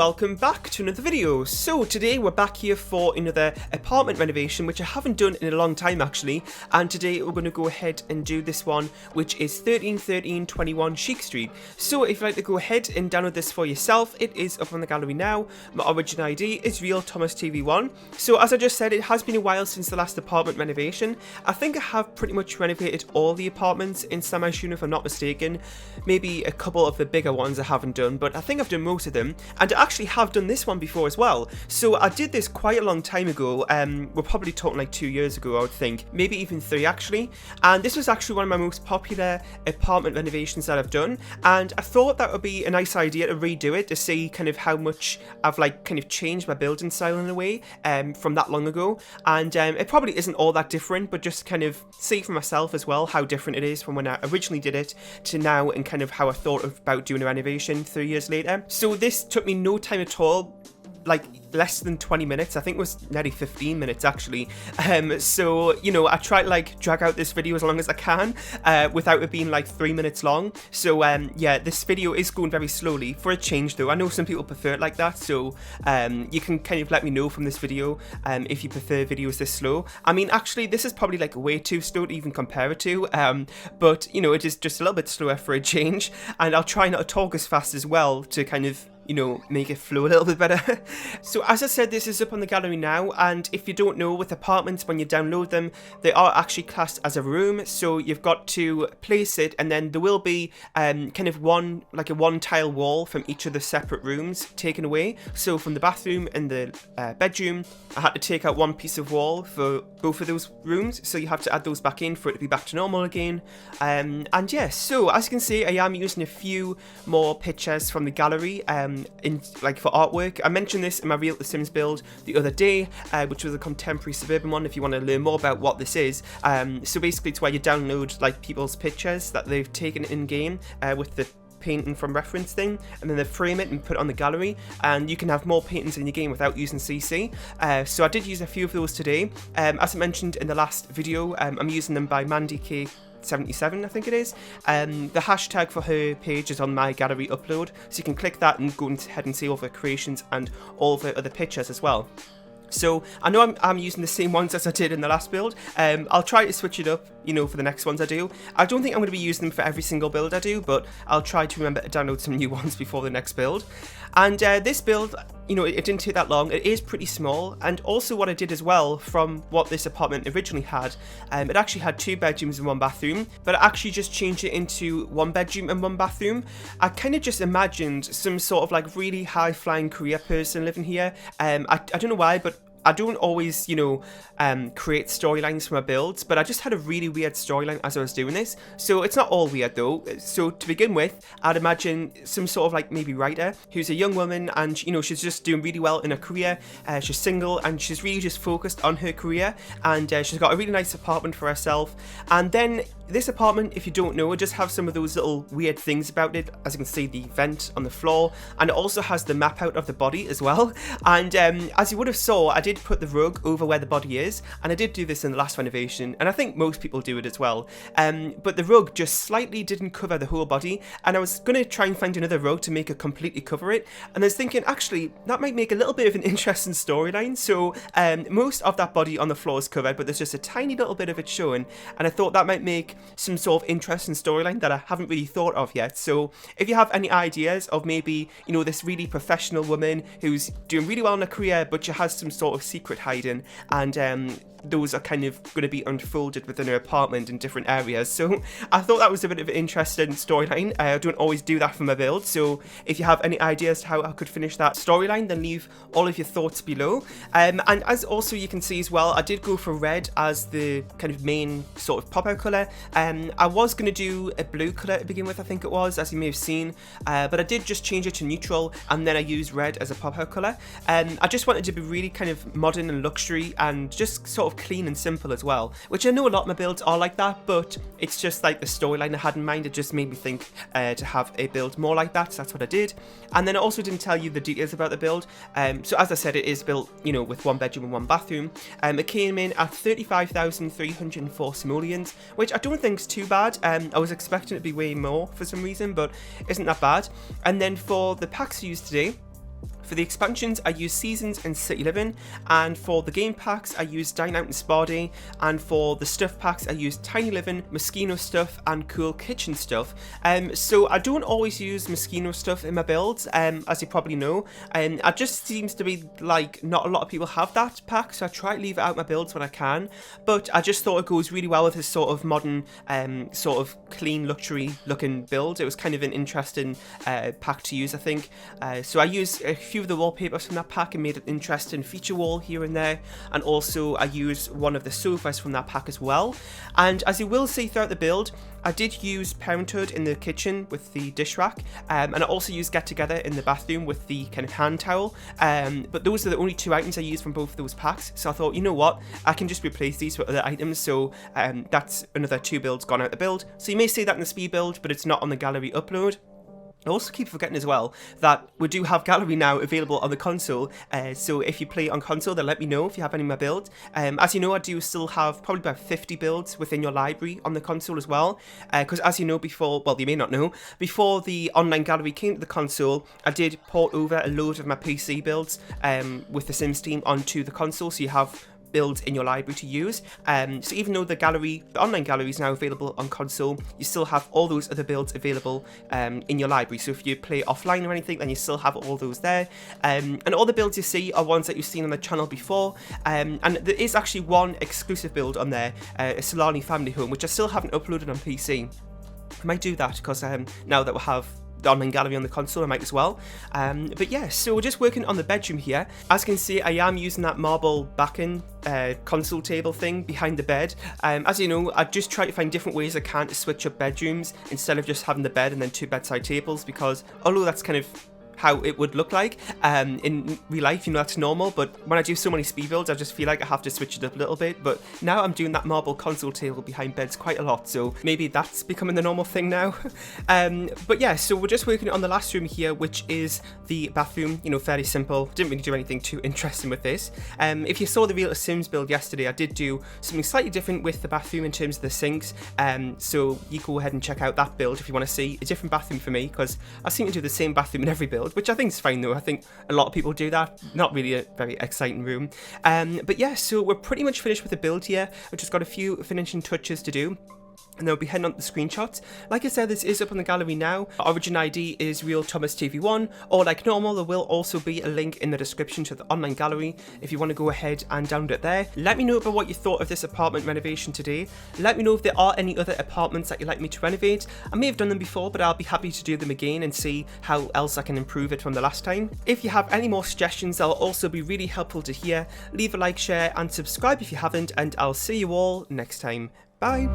welcome back to another video. So today we're back here for another apartment renovation, which I haven't done in a long time actually, and today we're going to go ahead and do this one, which is 1321 CHIC Street. So if you'd like to go ahead and download this for yourself, it is up on the gallery now. My origin ID is Real Thomas TV1. So as I just said, it has been a while since the last apartment renovation. I think I have pretty much renovated all the apartments in Samashun if I'm not mistaken. Maybe a couple of the bigger ones I haven't done, but I think I've done most of them, and I actually have done this one before as well. So I did this quite a long time ago. We're probably talking like 2 years ago, I would think, maybe even 3 actually, and this was actually one of my most popular apartment renovations that I've done, and I thought that would be a nice idea to redo it to see kind of how much I've like kind of changed my building style in a way from that long ago, and it probably isn't all that different, but just kind of see for myself as well how different it is from when I originally did it to now, and kind of how I thought about doing a renovation 3 years later. So this took me no time at all, like less than 20 minutes. I think it was nearly 15 minutes actually. So, you know, I try to like drag out this video as long as I can without it being like 3 minutes long. So yeah, this video is going very slowly for a change though. I know some people prefer it like that, so you can kind of let me know from this video if you prefer videos this slow. I mean, actually this is probably like way too slow to even compare it to, but you know, it is just a little bit slower for a change, and I'll try not to talk as fast as well to kind of, you know, make it flow a little bit better. So as I said, this is up on the gallery now, and if you don't know, with apartments, when you download them, they are actually classed as a room, so you've got to place it, and then there will be kind of one tile wall from each of the separate rooms taken away. So from the bathroom and the bedroom, I had to take out one piece of wall for both of those rooms, so you have to add those back in for it to be back to normal again. And yes, so as you can see, I am using a few more pictures from the gallery in like for artwork. I mentioned this in my Real The Sims build the other day, which was a contemporary suburban one, if you want to learn more about what this is. So basically it's where you download like people's pictures that they've taken in game with the painting from reference thing, and then they frame it and put it on the gallery, and you can have more paintings in your game without using CC. So I did use a few of those today. As I mentioned in the last video, I'm using them by Mandy K 77, I think it is. The hashtag for her page is on my gallery upload, so you can click that and go ahead and see all of her creations and all of her other pictures as well. So I know I'm using the same ones as I did in the last build. I'll try to switch it up, you know, for the next ones I do. I don't think I'm going to be using them for every single build I do, but I'll try to remember to download some new ones before the next build. And this build, you know, it didn't take that long. It is pretty small, and also what I did as well from what this apartment originally had, it actually had 2 bedrooms and 1 bathroom, but I actually just changed it into 1 bedroom and 1 bathroom. I kind of just imagined some sort of like really high-flying career person living here. I don't know why, but I don't always, you know, create storylines for my builds, but I just had a really weird storyline as I was doing this. So it's not all weird though. So to begin with, I'd imagine some sort of like maybe writer who's a young woman, and you know, she's just doing really well in her career. She's single, and she's really just focused on her career, and she's got a really nice apartment for herself. And then this apartment, if you don't know, it just have some of those little weird things about it. As you can see, the vent on the floor, and it also has the map out of the body as well. And as you would have saw, I did put the rug over where the body is, and I did do this in the last renovation, and I think most people do it as well. But the rug just slightly didn't cover the whole body, and I was going to try and find another rug to make it completely cover it, and I was thinking actually that might make a little bit of an interesting storyline. So most of that body on the floor is covered, but there's just a tiny little bit of it showing, and I thought that might make some sort of interesting storyline that I haven't really thought of yet. So if you have any ideas of maybe, you know, this really professional woman who's doing really well in her career, but she has some sort of secret hiding, and those are kind of going to be unfolded within her apartment in different areas. So I thought that was a bit of an interesting storyline. I don't always do that for my build, so if you have any ideas how I could finish that storyline, then leave all of your thoughts below. And as also you can see as well, I did go for red as the kind of main sort of pop-out colour. I was going to do a blue colour to begin with, I think it was, as you may have seen, but I did just change it to neutral, and then I used red as a pop-out colour. I just wanted to be really kind of modern and luxury, and just sort of clean and simple as well, which I know a lot of my builds are like that, but it's just like the storyline I had in mind. It just made me think to have a build more like that, so that's what I did. And then I also didn't tell you the details about the build. So as I said, it is built, you know, with 1 bedroom and 1 bathroom. It came in at 35,304 simoleons, which I don't think is too bad. I was expecting it to be way more for some reason, but isn't that bad. And then for the packs used today, For the expansions, I use Seasons and City Living, and for the game packs, I use Dine Out and Spa Day, and for the stuff packs, I use Tiny Living, Moschino stuff, and Cool Kitchen stuff. So I don't always use Moschino stuff in my builds, as you probably know, and it just seems to be like not a lot of people have that pack, so I try to leave it out my builds when I can, but I just thought it goes really well with this sort of modern, sort of clean, luxury looking build. It was kind of an interesting pack to use, I think. So I used a few of the wallpapers from that pack and made an interesting feature wall here and there, and also I used one of the sofas from that pack as well. And as you will see throughout the build, I did use Parenthood in the kitchen with the dish rack, and I also used Get Together in the bathroom with the kind of hand towel, but those are the only 2 items I used from both of those packs, so I thought, you know what, I can just replace these with other items. So that's another 2 builds gone out the build. So you may see that in the speed build, but it's not on the gallery upload. I also keep forgetting as well that we do have gallery now available on the console, so if you play on console, then let me know if you have any of my builds. As you know, I do still have probably about 50 builds within your library on the console as well, because as you know before, well, you may not know, before the online gallery came to the console, I did port over a load of my PC builds with the Sims team onto the console, so you have builds in your library to use. So even though the online gallery is now available on console, you still have all those other builds available in your library. So if you play offline or anything, then you still have all those there. And all the builds you see are ones that you've seen on the channel before. And there is actually one exclusive build on there, a Solani family home, which I still haven't uploaded on PC. I might do that because now that we have the online gallery on the console, I might as well. But yeah, so we're just working on the bedroom here. As you can see, I am using that marble backing console table thing behind the bed. As you know, I just try to find different ways I can to switch up bedrooms instead of just having the bed and then 2 bedside tables, because although that's kind of how it would look like in real life, you know, that's normal, but when I do so many speed builds, I just feel like I have to switch it up a little bit. But now I'm doing that marble console table behind beds quite a lot, so maybe that's becoming the normal thing now. But yeah, so we're just working on the last room here, which is the bathroom. You know, fairly simple, didn't really do anything too interesting with this. If you saw the Real Sims build yesterday, I did do something slightly different with the bathroom in terms of the sinks, so you go ahead and check out that build if you want to see a different bathroom for me, because I seem to do the same bathroom in every build, which I think is fine though. I think a lot of people do that. Not really a very exciting room. But yeah, so we're pretty much finished with the build here. I've just got a few finishing touches to do, and then we'll be heading on to the screenshots. Like I said, this is up on the gallery now. Origin ID is Real Thomas TV1, or like normal, there will also be a link in the description to the online gallery if you want to go ahead and download it there. Let me know about what you thought of this apartment renovation today. Let me know if there are any other apartments that you'd like me to renovate. I may have done them before, but I'll be happy to do them again and see how else I can improve it from the last time. If you have any more suggestions, that'll also be really helpful to hear. Leave a like, share, and subscribe if you haven't, and I'll see you all next time. Bye.